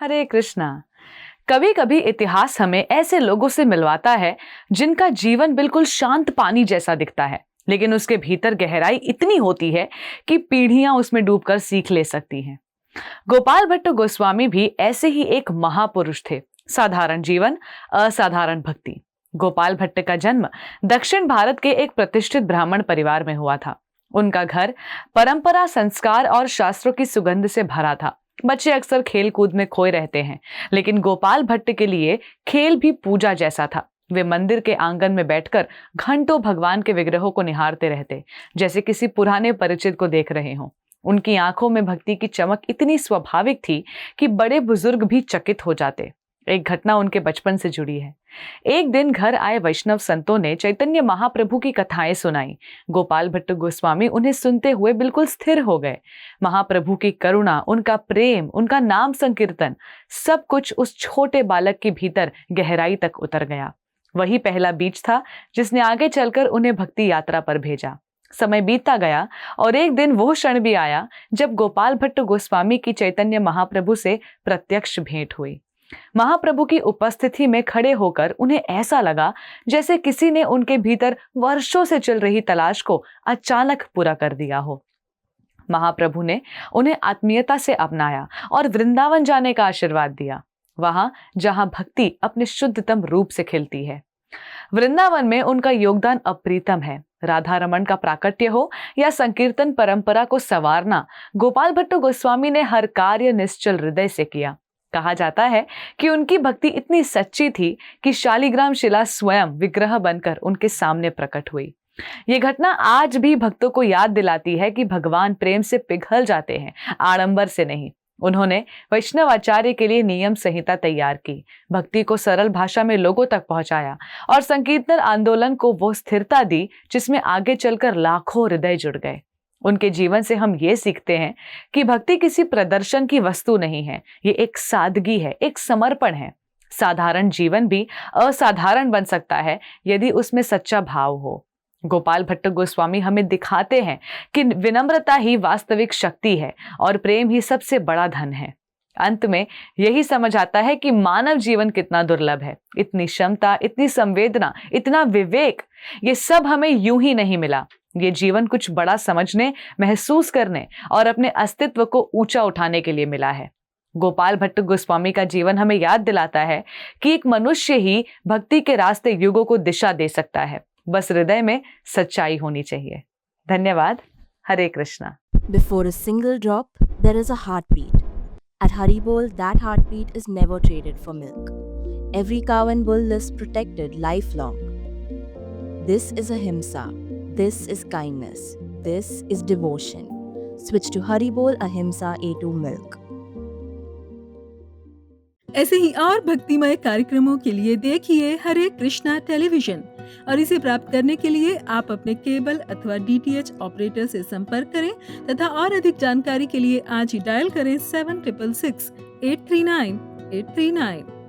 हरे कृष्णा। कभी कभी इतिहास हमें ऐसे लोगों से मिलवाता है जिनका जीवन बिल्कुल शांत पानी जैसा दिखता है, लेकिन उसके भीतर गहराई इतनी होती है कि पीढ़ियां उसमें डूबकर सीख ले सकती हैं। गोपाल भट्ट गोस्वामी भी ऐसे ही एक महापुरुष थे। साधारण जीवन, असाधारण भक्ति। गोपाल भट्ट का जन्म दक्षिण भारत के एक प्रतिष्ठित ब्राह्मण परिवार में हुआ था। उनका घर परंपरा, संस्कार और शास्त्रों की सुगंध से भरा था। बच्चे अक्सर खेल कूद में खोए रहते हैं, लेकिन गोपाल भट्ट के लिए खेल भी पूजा जैसा था। वे मंदिर के आंगन में बैठकर घंटों भगवान के विग्रहों को निहारते रहते, जैसे किसी पुराने परिचित को देख रहे हों। उनकी आंखों में भक्ति की चमक इतनी स्वाभाविक थी कि बड़े बुजुर्ग भी चकित हो जाते। एक घटना उनके बचपन से जुड़ी है। एक दिन घर आए वैष्णव संतों ने चैतन्य महाप्रभु की कथाएं सुनाई। गोपाल भट्ट गोस्वामी उन्हें सुनते हुए बिल्कुल स्थिर हो गए। महाप्रभु की करुणा, उनका प्रेम, उनका नाम संकीर्तन, सब कुछ उस छोटे बालक के भीतर गहराई तक उतर गया। वही पहला बीज था जिसने आगे चलकर उन्हें भक्ति यात्रा पर भेजा। समय बीतता गया और एक दिन वो क्षण भी आया जब गोपाल भट्ट गोस्वामी की चैतन्य महाप्रभु से प्रत्यक्ष भेंट हुई। महाप्रभु की उपस्थिति में खड़े होकर उन्हें ऐसा लगा जैसे किसी ने उनके भीतर वर्षों से चल रही तलाश को अचानक पूरा कर दिया हो। महाप्रभु ने उन्हें आत्मीयता से अपनाया और वृंदावन जाने का आशीर्वाद दिया, वहां जहां भक्ति अपने शुद्धतम रूप से खिलती है। वृंदावन में उनका योगदान अप्रीतम है। राधा रमन का प्राकट्य हो या संकीर्तन परंपरा को संवारना, गोपाल भट्ट गोस्वामी ने हर कार्य निश्चल हृदय से किया। कहा जाता है कि उनकी भक्ति इतनी सच्ची थी कि शालिग्राम शिला स्वयं विग्रह बनकर उनके सामने प्रकट हुई। ये घटना आज भी भक्तों को याद दिलाती है कि भगवान प्रेम से पिघल जाते हैं, आडंबर से नहीं। उन्होंने वैष्णव आचार्य के लिए नियम संहिता तैयार की, भक्ति को सरल भाषा में लोगों तक पहुंचाया और संकीर्तन आंदोलन को वो स्थिरता दी जिसमें आगे चलकर लाखों हृदय जुड़ गए। उनके जीवन से हम ये सीखते हैं कि भक्ति किसी प्रदर्शन की वस्तु नहीं है, ये एक सादगी है, एक समर्पण है। साधारण जीवन भी असाधारण बन सकता है यदि उसमें सच्चा भाव हो। गोपाल भट्ट गोस्वामी हमें दिखाते हैं कि विनम्रता ही वास्तविक शक्ति है और प्रेम ही सबसे बड़ा धन है। अंत में यही समझ आता है कि मानव जीवन कितना दुर्लभ है। इतनी क्षमता, इतनी संवेदना, इतना विवेक, ये सब हमें यूं ही नहीं मिला। ये जीवन कुछ बड़ा समझने, महसूस करने और अपने अस्तित्व को ऊंचा उठाने के लिए मिला है। गोपाल भट्ट गोस्वामी का जीवन हमें याद दिलाता है कि एक मनुष्य ही भक्ति के रास्ते युगों को दिशा दे सकता है, बस हृदय में सच्चाई होनी चाहिए। धन्यवाद। हरे Krishna. Before a single drop, there is a heartbeat. At Haribol, that heartbeat is never traded for milk. Every cow and bull lives protected lifelong. This is ahimsa. This is kindness. This is devotion. Switch to Haribol Ahimsa A2 Milk. ऐसे ही और भक्तिमय कार्यक्रमों के लिए देखिए हरे Krishna television और इसे प्राप्त करने के लिए आप अपने केबल अथवा DTH ऑपरेटर से संपर्क करें तथा और अधिक जानकारी के लिए आज ही डायल करें 7666 839 839।